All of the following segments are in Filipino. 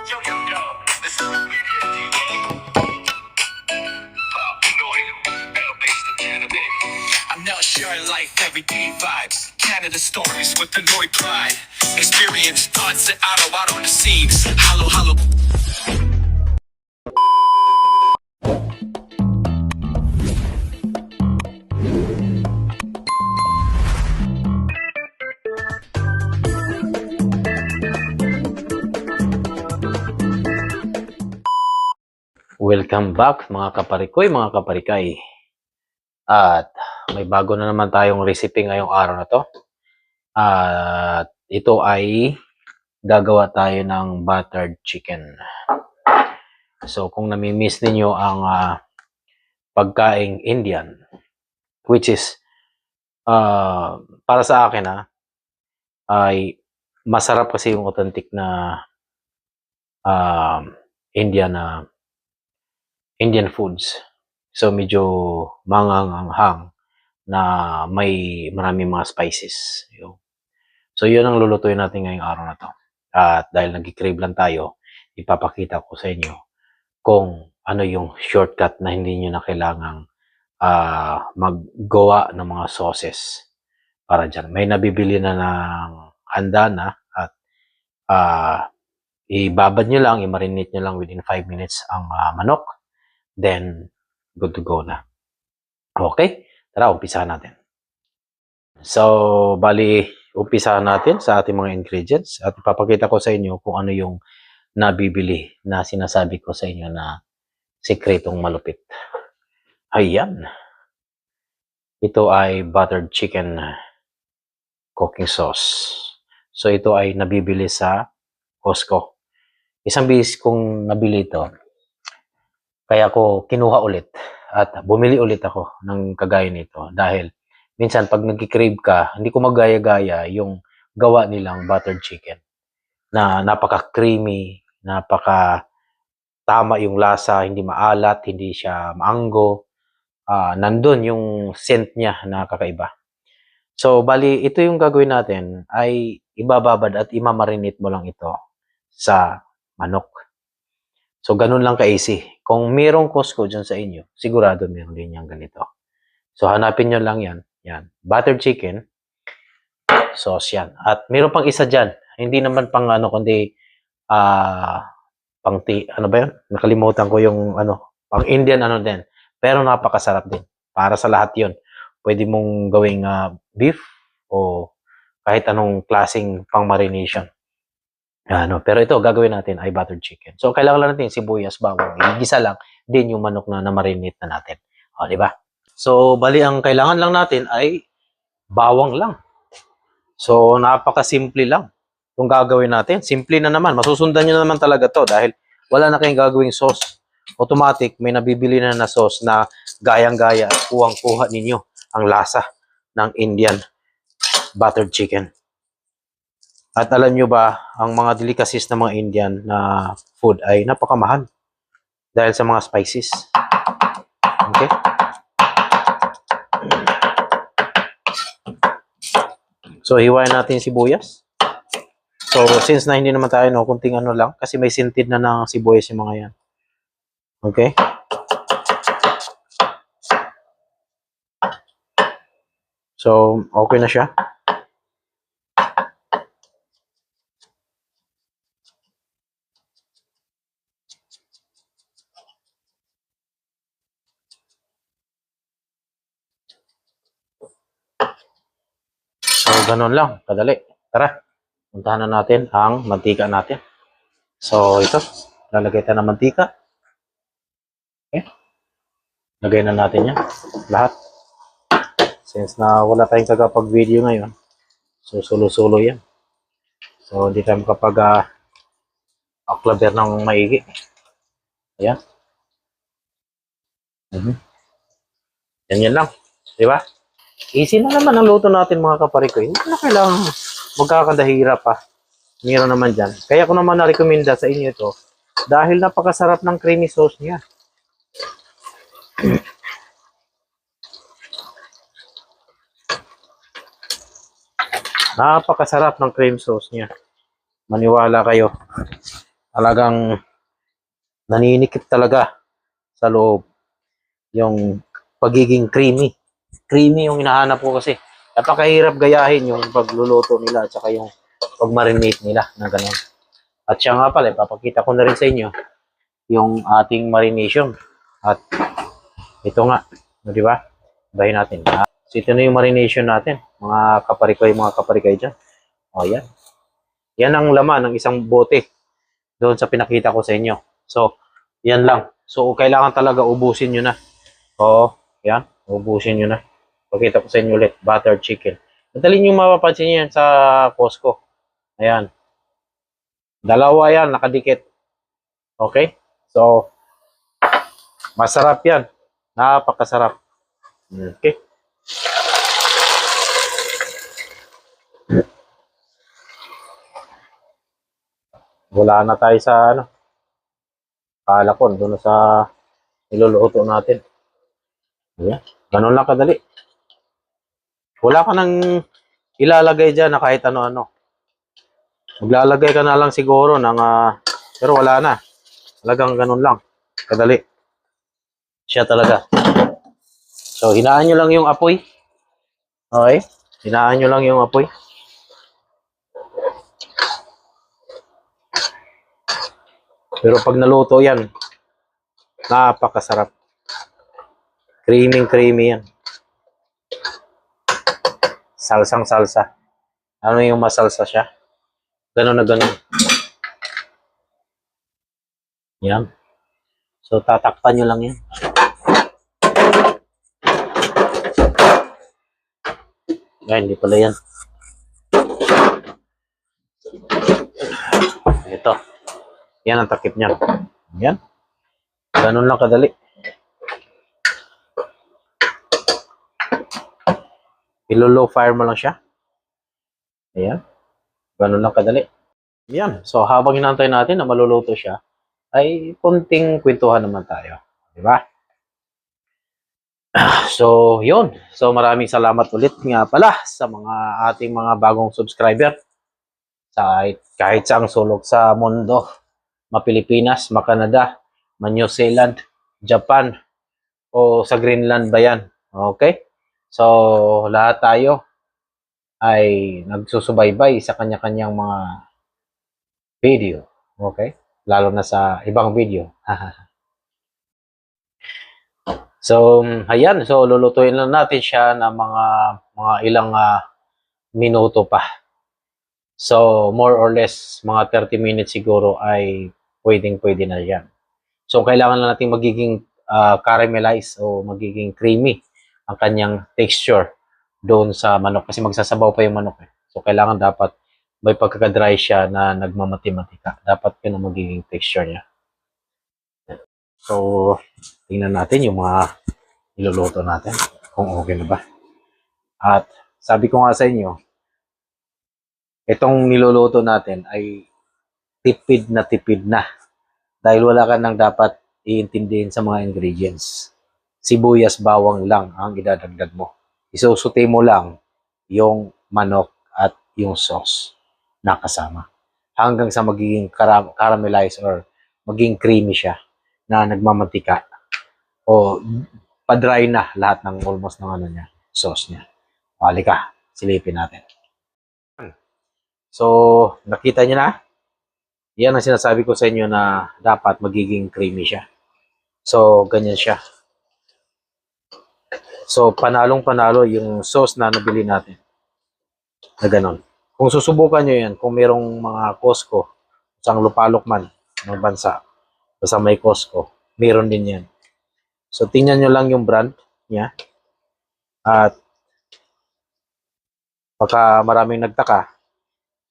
I'm now sharing life, everyday vibes. Canada stories with the Lloyd pride. Experience thoughts sa araw-araw na scenes. Halo-halo. Welcome back mga kaparikoy, mga kaparikay. At may bago na naman tayong recipe ngayong araw na to. At ito ay gagawa tayo ng buttered chicken. So kung nami-miss ninyo ang pagkaing Indian, which is para sa akin ay masarap kasi yung authentic na Indian foods. So medyo manganghang na may maraming mga spices. So yun ang lulutuin natin ngayong araw na to. At dahil nag-crave lang tayo, ipapakita ko sa inyo kung ano yung shortcut na hindi nyo na kailangang maggawa ng mga sauces para dyan. May nabibili na ng handa na at ibabad nyo lang, i-marinate nyo lang within 5 minutes ang manok. Then, good to go na. Okay? Tara, umpisahan natin. So, bali, umpisahan natin sa ating mga ingredients at ipapakita ko sa inyo kung ano yung nabibili na sinasabi ko sa inyo na sikretong malupit. Ayan. Ito ay buttered chicken cooking sauce. So, ito ay nabibili sa Costco. Isang beses kong nabili ito. Kaya ko kinuha ulit at bumili ulit ako ng kagaya nito dahil minsan pag nag-crave ka, hindi ko magaya-gaya yung gawa nilang buttered chicken na napaka-creamy, napaka-tama yung lasa, hindi maalat, hindi siya maanggo. Nandun yung scent niya na kakaiba. So, bali, ito yung gagawin natin ay ibababad at imamarinate mo lang ito sa manok. So, ganun lang ka-easy. Kung mayroong Costco dyan sa inyo, sigurado meron din yung ganito. So, hanapin nyo lang yan. Yan. Buttered chicken. Sauce yan. At mayroon pang isa dyan. Hindi naman pang kundi ano ba yun? Nakalimutan ko yung pang Indian din. Pero napakasarap din. Para sa lahat yun. Pwede mong gawing beef o kahit anong klaseng pang marination. Pero ito, gagawin natin ay buttered chicken. So, kailangan lang natin sibuyas, bawang. Igisa lang din yung manok na marinate na natin. Di ba? So, bali, ang kailangan lang natin ay bawang lang. So, napaka-simple lang itong gagawin natin. Simple na naman. Masusundan nyo naman talaga to dahil wala na kayong gagawing sauce. Automatic, may nabibili na sauce na gayang-gaya at kuhang-kuha ninyo ang lasa ng Indian buttered chicken. At alam nyo ba, ang mga delicacies ng mga Indian na food ay napakamahal dahil sa mga spices. Okay? So, hiwain natin sibuyas. So, since na hindi naman tayo, kunting lang, kasi may sintid na ng sibuyas yung mga yan. Okay? So, okay na siya. So, ganun lang. Kadali. Tara. Puntahan na natin ang mantika natin. So, ito. Lalagay tayo ng mantika. Okay. Lagay na natin yan. Lahat. Since na wala tayong kagapag-video ngayon, so sulo-sulo yan. So, hindi tayo makapag-aklaber ng maigi. Ayan. Yan lang. Diba? Easy na naman ang luto natin mga kaparikoy. Hindi na kailangan magkakadahirap pa. Meron naman dyan. Kaya ko naman na-recommenda sa inyo ito dahil napakasarap ng creamy sauce niya. Napakasarap ng cream sauce niya. Maniwala kayo. Talagang naninikip talaga sa loob yung pagiging creamy. Creamy yung hinahanap ko kasi. Napakahirap gayahin yung pagluluto nila at saka yung pag-marinate nila na gano'n. At siya nga pala, papakita ko na rin sa inyo yung ating marination. At ito nga, di ba? Bahin natin. So ito na yung marination natin. Mga kaparikoy dyan. O yan. Yan ang laman ng isang bote doon sa pinakita ko sa inyo. So, yan lang. So, kailangan talaga ubusin nyo na. Oo, yan. Ubusin nyo na. Pakita ko sa inyo ulit. Buttered chicken. Madali nyo mapapansin nyo yan sa Costco. Ayan. Dalawa yan, nakadikit. Okay? So, masarap yan. Napakasarap. Okay? Wala na tayo sa ano. Kalakon, doon sa niluluto natin. Ayan. Ganun lang kadali. Wala ka nang ilalagay dyan na kahit ano-ano. Maglalagay ka na lang siguro ng pero wala na. Talagang ganun lang. Kadali. Siya talaga. So, hinaan nyo lang yung apoy. Okay? Hinaan nyo lang yung apoy. Pero pag naluto yan, napakasarap. Creamy yan. Salsang salsa. Ano yung masalsa siya? Ganun na ganun. Yan. So, tatakpan nyo lang yan. Ay, hindi pala yan. Ito. Yan ang takip niya. Yan. Ganun lang kadali. Ilo-low fire mo lang siya. Ayan. Ganun lang kadali. Yan. So, habang hinantay natin na maluluto siya, ay konting kwentuhan naman tayo. Diba? So, yun. So, maraming salamat ulit nga pala sa mga ating mga bagong subscriber. Kahit saang sulok sa mundo. Ma-Pilipinas, ma-Canada, ma-New Zealand, Japan, o sa Greenland ba yan? Okay? So, lahat tayo ay nagsusubaybay sa kanya-kanyang mga video. Okay? Lalo na sa ibang video. So, ayan. So, lulutuin lang natin siya ng mga ilang minuto pa. So, more or less, mga 30 minutes siguro ay pwedeng-pwede na yan. So, kailangan lang natin magiging caramelized o magiging creamy ang kanyang texture doon sa manok kasi magsasabaw pa yung manok. So, kailangan dapat may pagkakadry siya na nagmamati-matika. Dapat yun ang magiging texture niya. So, tingnan natin yung mga iluluto natin kung okay na ba. At sabi ko nga sa inyo, itong niluluto natin ay tipid na. Dahil wala ka nang dapat iintindihin sa mga ingredients. Sibuyas, bawang lang ang idadagdag mo. Isusuti mo lang yung manok at yung sauce na kasama. Hanggang sa magiging caramelized or maging creamy siya na nagmamantika. O pa-dry na lahat ng almost ng ano niya, sauce niya. Halika, silipin natin. So, nakita niyo na? Yan ang sinasabi ko sa inyo na dapat magiging creamy siya. So, ganyan siya. So, panalong-panalo yung sauce na nabili natin. Na ganon. Kung susubukan nyo yan, kung merong mga Costco, isang lupalok man ng bansa, basta may Costco, meron din yan. So, tingnan nyo lang yung brand niya. At baka maraming nagtaka,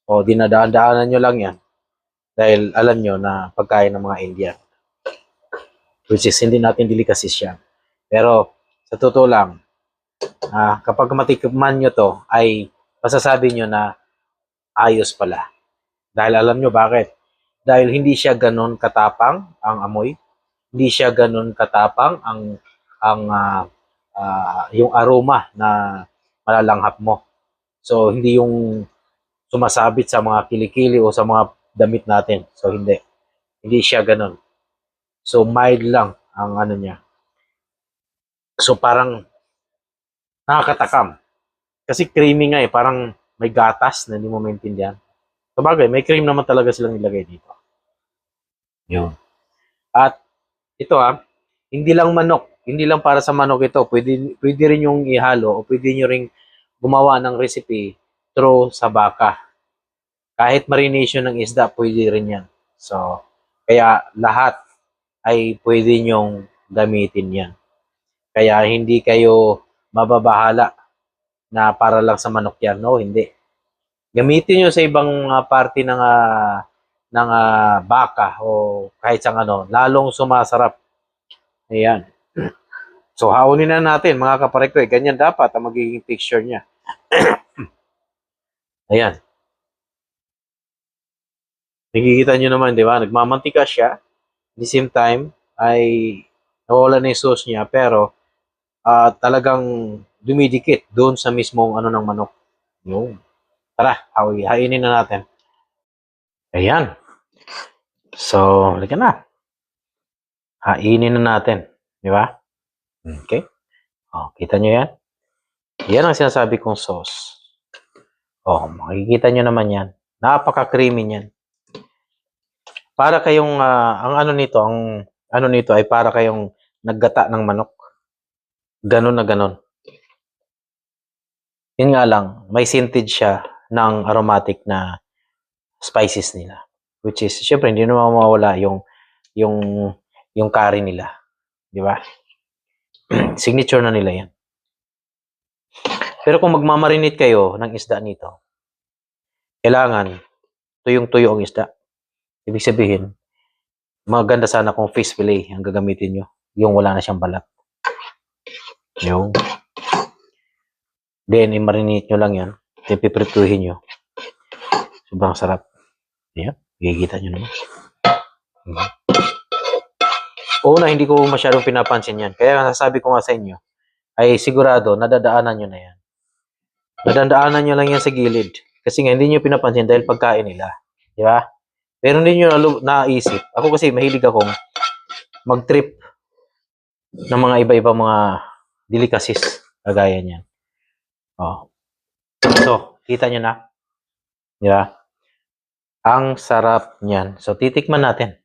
o dinadaan-daanan nyo lang yan. Dahil alam nyo na pagkain ng mga Indian. Which is hindi natin delicacies siya. Pero sa totoo lang, kapag matikman nyo to, ay masasabi nyo na ayos pala. Dahil alam nyo bakit? Dahil hindi siya ganun katapang ang amoy. Hindi siya ganun katapang yung aroma na malalanghap mo. So, hindi yung sumasabit sa mga kilikili o sa mga damit natin. So, hindi. Hindi siya ganun. So, mild lang ang ano niya. So, parang nakakatakam. Kasi creamy nga eh. Parang may gatas na hindi mo maintindihan. Sabagay, may cream naman talaga silang nilagay dito. Yun. At ito hindi lang manok. Hindi lang para sa manok ito. Pwede rin yung ihalo o pwede nyo ring gumawa ng recipe through sa baka. Kahit marination ng isda, pwede rin yan. So, kaya lahat ay pwede nyong gamitin yan. Kaya hindi kayo mababahala na para lang sa manok yan. No, hindi. Gamitin nyo sa ibang parte ng baka o kahit sa ano, lalong sumasarap. Ayan. So, haunin na natin mga kaparekoy. Ganyan dapat ang magiging texture niya. Ayan. Nakikita nyo naman, di ba? Nagmamantika siya. At the same time, ay nawala na yung sauce niya. Pero, talagang dumidikit doon sa mismong ano ng manok. Yung. Tara, hainin na natin. Ayan. So, halika na. Hainin na natin. Di ba? Okay. Kita nyo yan? Yan ang sinasabi kong sauce. Makikita nyo naman yan. Napaka-creamy niyan. Para kayong, ang ano nito ay para kayong naggata ng manok. Ganon na ganon. Yun nga lang, may scented siya ng aromatic na spices nila. Which is, syempre, hindi naman mawawala yung curry nila. Di ba? Signature na nila yan. Pero kung magmamarinate kayo ng isda nito, kailangan tuyong-tuyo ang isda. Ibig sabihin, maganda sana kung fish fillet ang gagamitin nyo. Yung wala na siyang balat. Yung. Then, i-marinate nyo lang yan. Then, piprituhin nyo. Sobrang sarap. Ayan. Gigita nyo naman. Una, hindi ko masyadong pinapansin yan. Kaya nasasabi ko nga sa inyo, ay sigurado, nadadaanan nyo na yan. Nadadaanan nyo lang yan sa gilid. Kasi nga, hindi nyo pinapansin dahil pagkain nila. Di ba? Pero hindi nyo naisip. Ako kasi, mahilig akong mag-trip ng mga iba-ibang mga delicacies. Kagaya niyan. So, kita nyo na. Di ba? Ang sarap niyan. So, titikman natin.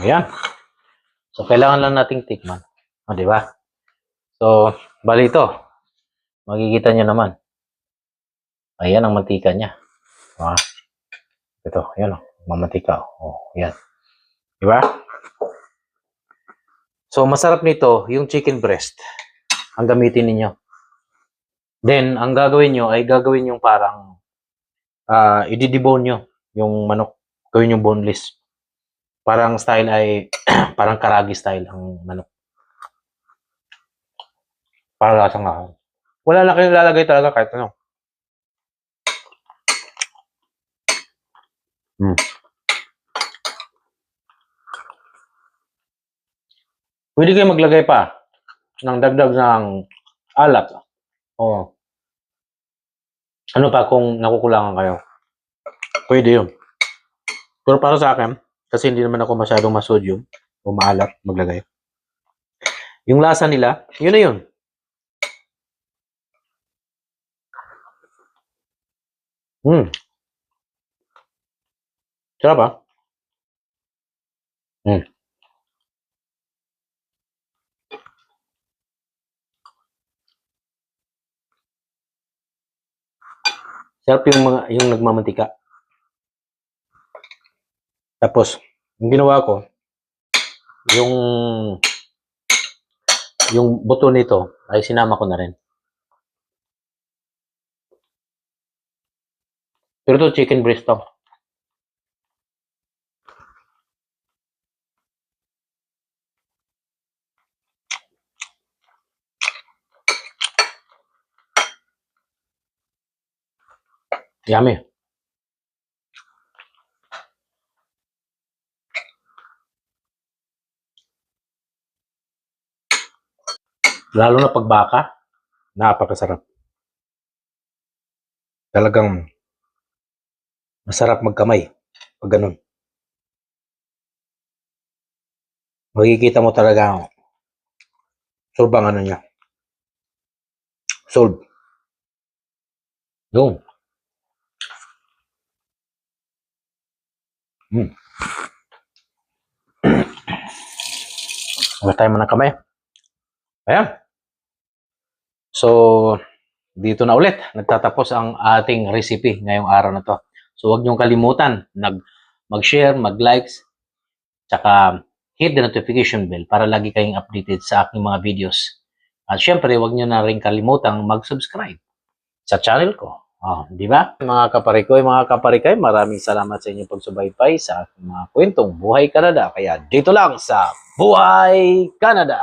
Ayan. So, kailangan lang nating tikman. Di ba? So, bali ito. Makikita nyo naman. Ayan ang mantika niya. Ito, ayan o. Mamantika. Ayan. Di ba? So, masarap nito, yung chicken breast. Ang gamitin ninyo. Then, ang gagawin nyo ay gagawin yung parang i-debone nyo yung manok. Gawin yung boneless. Parang style ay parang karagi style ang manok. Para lasang ahon. Wala na kayong lalagay talaga kahit ano. Pwede kayo maglagay pa ng dagdag ng alat. Ano pa kung nakukulangan kayo? Pwede yun. Pero para sa akin, kasi hindi naman ako masyadong masodium o maalat maglagay. Yung lasa nila, yun na yun. Sarap Sarap yung nagmamantika. Tapos, yung ginawa ko, yung buto nito ay sinama ko na rin. Pero ito chicken breast to. Yummy. Lalo na pag baka, napakasarap. Talagang masarap magkamay pag ganun. Makikita mo talaga solve ang ano niya. Solve. Yung. Wala tayo man ng kamay. Ayan. So, dito na ulit. Nagtatapos ang ating recipe ngayong araw na to. So, huwag niyong kalimutan mag-share, mag-likes, tsaka hit the notification bell para lagi kayong updated sa aking mga videos. At syempre, huwag niyo na rin kalimutang mag-subscribe sa channel ko. Oh, di ba? Mga kaparikoy, maraming salamat sa inyong pagsubaybay sa aking mga kwentong Buhay Canada. Kaya dito lang sa Buhay Canada!